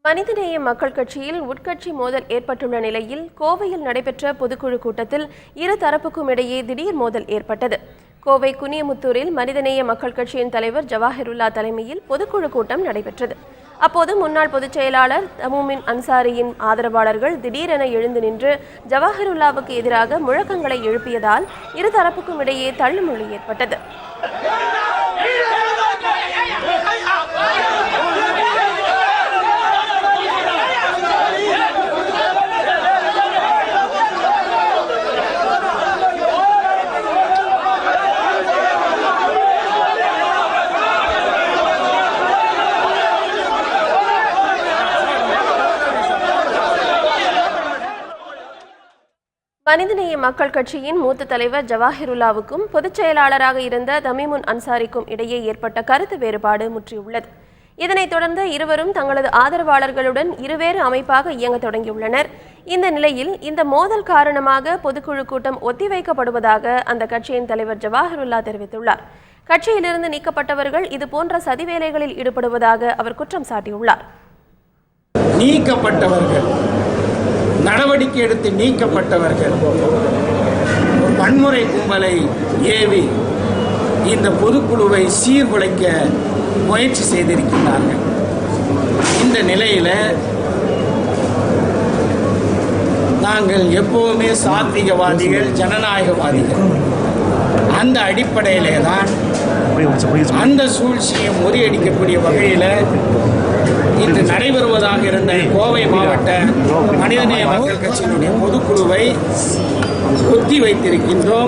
மனிதநேய மக்கள் கட்சியில் உட்கட்சி மோதல் ஏற்பட்டுள்ள நிலையில் கோவையில் நடைபெற்ற பொதுக்குழு கூட்டத்தில் இரு தரப்புக்கும் இடையே திடீர் மோதல் ஏற்பட்டது. கோவை குனியமுத்தூரில் மனிதநேய மக்கள் கட்சியின் தலைவர் ஜவாஹிருல்லா தலைமையில் பொதுக்குழு கூட்டம் நடைபெற்றது. அப்போது முன்னாள் பொதுச் செயலாளர் தமூமின் அன்சாரியின் ஆதரவாளர்கள் திடீரென எழுந்து நின்று ஜவாஹிருல்லாவுக்கு எதிராக முழக்கங்களை எழுப்பியதால் இரு தரப்புக்கும் இடையே தள்ளுமுள்ளு ஏற்பட்டது. மனிதநேய மக்கள் கட்சியின் மூத்த தலைவர் ஜவாஹிருல்லாவுக்கும் பொதுச் செயலாளராக இருந்த தமீமுன் அன்சாரிக்கும் இடையே ஏற்பட்ட கருத்து வேறுபாடு முற்றியுள்ளது. இதனைத் தொடர்ந்து இருவரும் தங்களது ஆதரவாளர்களுடன் இருவேறு அமைப்பாக இயங்க தொடங்கியுள்ளனர். இந்த நிலையில் இந்த மோதல் காரணமாக பொதுக்குழு கூட்டம் ஒத்திவைக்கப்படுவதாக அந்த கட்சியின் தலைவர் ஜவாஹிருல்லா தெரிவித்துள்ளார். கட்சியிலிருந்து நீக்கப்பட்டவர்கள் இதுபோன்ற சதிவேலைகளில் ஈடுபடுவதாக அவர் குற்றம் சாட்டியுள்ளார். நடவடிக்கை எடுத்து நீக்கப்பட்டவர்கள் வன்முறை கும்பலை ஏவி இந்த பொதுக்குழுவை சீர்குலைக்க முயற்சி செய்திருக்கிறார்கள். இந்த நிலையில் நாங்கள் எப்பவுமே சாத்விகவாதிகள், ஜனநாயகவாதிகள். அந்த அடிப்படையிலே தான் அந்த சூழ்ச்சியை முறியடிக்கக்கூடிய வகையில் இன்று நடைபெறுவதாக இருந்த கோவை மாவட்ட மனிதநேய மக்கள் கட்சியினுடைய பொதுக்குழுவை ஒத்தி வைத்திருக்கின்றோம்.